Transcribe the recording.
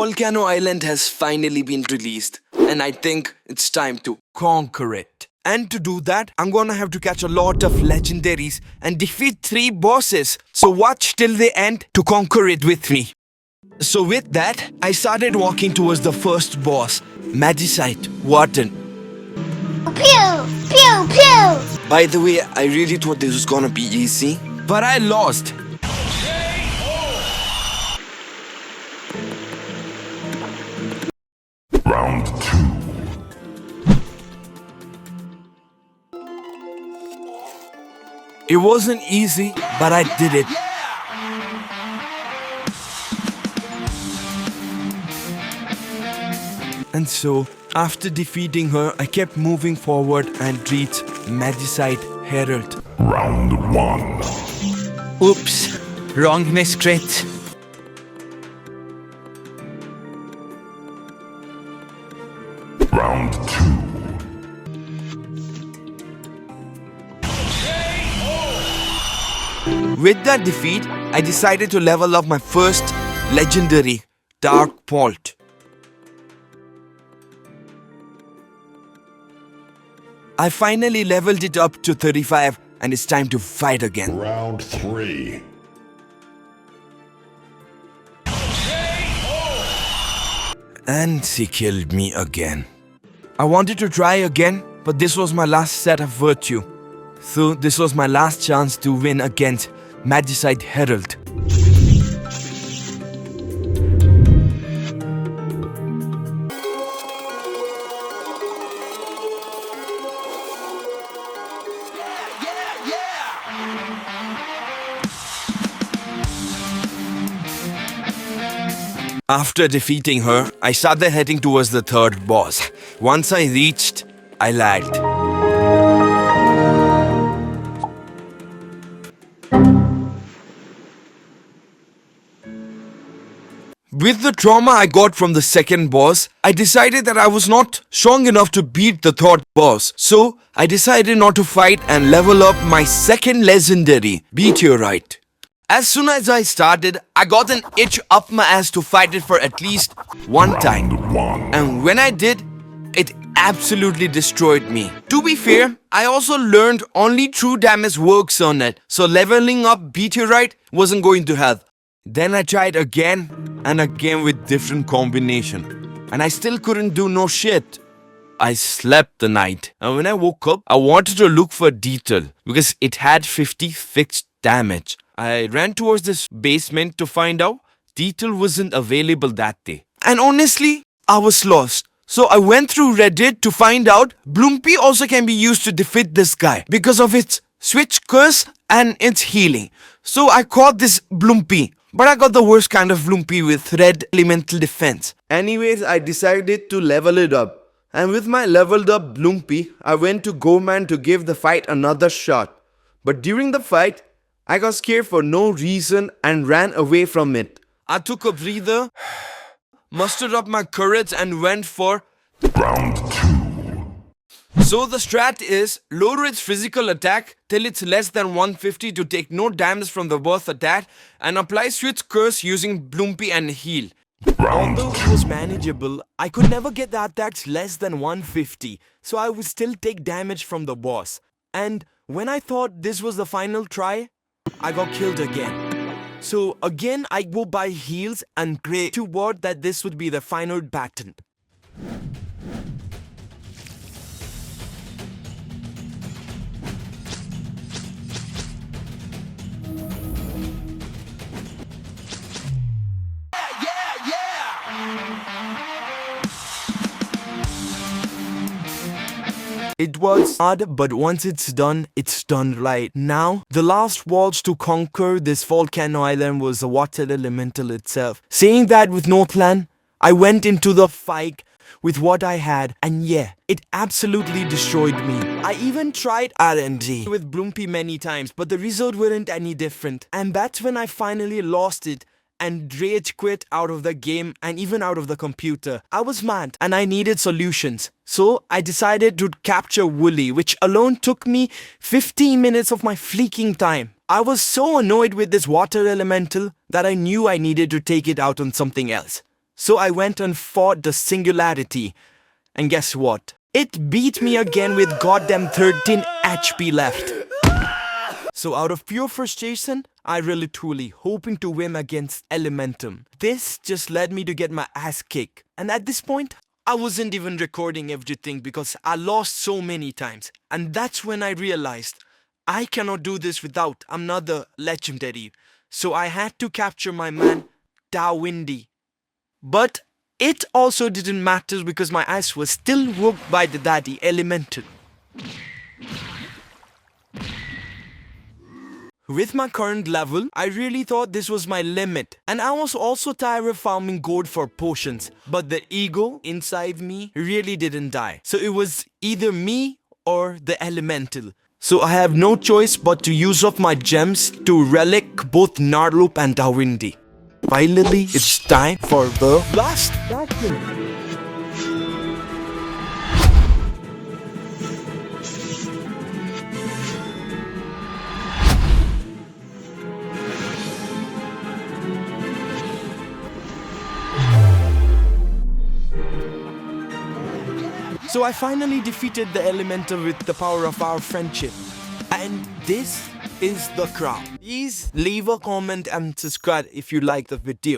Volcano Island has finally been released, and I think it's time to conquer it. And to do that, I'm gonna have to catch a lot of legendaries and defeat 3 bosses. So watch till the end to conquer it with me. So with that, I started walking towards the first boss, Magicite Warden. Pew! Pew! Pew! By the way, I really thought this was gonna be easy, but I lost. Round 2. It wasn't easy, but I did it. And so, after defeating her, I kept moving forward and reached Magicite Herald. Round 1. Oops, wrong Miscrits. Round 2. With that defeat, I decided to level up my first legendary, Dark Bolt. I finally leveled it up to 35 and it's time to fight again. Round 3. And she killed me again. I wanted to try again, but this was my last set of virtue. So this was my last chance to win against Magicite Herald. After defeating her, I started heading towards the third boss. Once I reached, I lagged. With the trauma I got from the second boss, I decided that I was not strong enough to beat the third boss. So, I decided not to fight and level up my second legendary, Meteorite. As soon as I started, I got an itch up my ass to fight it for at least one time. Round 1. And when I did, it absolutely destroyed me. To be fair, I also learned only true damage works on it, so leveling up Meteorite wasn't going to help. Then I tried again and again with different combination, and I still couldn't do no shit. I slept the night, and when I woke up, I wanted to look for Detail because it had 50 fixed damage. I ran towards this basement to find out Detail wasn't available that day. And honestly, I was lost. So I went through Reddit to find out Bloompi also can be used to defeat this guy because of its switch curse and its healing. So I caught this Bloompi. But I got the worst kind of Bloompi with red elemental defense. Anyways, I decided to level it up. And with my leveled up Bloompi, I went to Goman to give the fight another shot. But during the fight, I got scared for no reason and ran away from it. I took a breather, mustered up my courage and went for Round 2. So the strat is lower its physical attack till it's less than 150 to take no damage from the boss attack and apply switch curse using Bloompi and heal. Round Although it was manageable, I could never get the attacks less than 150, so I would still take damage from the boss. And when I thought this was the final try, I got killed again. So again I go by heals and pray to God that this would be the final battle. It was hard, but once it's done right. Now, the last walls to conquer this Volcano Island was the water elemental itself. Saying that with no plan, I went into the fight with what I had, and yeah, it absolutely destroyed me. I even tried RNG with Bloompi many times, but the result weren't any different. And that's when I finally lost it and rage quit out of the game and even out of the computer. I was mad and I needed solutions. So I decided to capture Wooly, which alone took me 15 minutes of my freaking time. I was so annoyed with this water elemental that I knew I needed to take it out on something else. So I went and fought the singularity. And guess what? It beat me again with goddamn 13 HP left. So out of pure frustration, I really truly hoping to win against Elementum. This just led me to get my ass kicked. And at this point, I wasn't even recording everything because I lost so many times. And that's when I realized I cannot do this without another legendary. So I had to capture my man, Dawindi. But it also didn't matter because my ass was still whooped by the daddy Elemental. With my current level, I really thought this was my limit. And I was also tired of farming gold for potions. But the ego inside me really didn't die. So it was either me or the elemental. So I have no choice but to use up my gems to relic both Narloop and Dawindi. Finally, it's time for the last battle. So I finally defeated the elemental with the power of our friendship. And this is the crown. Please leave a comment and subscribe if you like the video.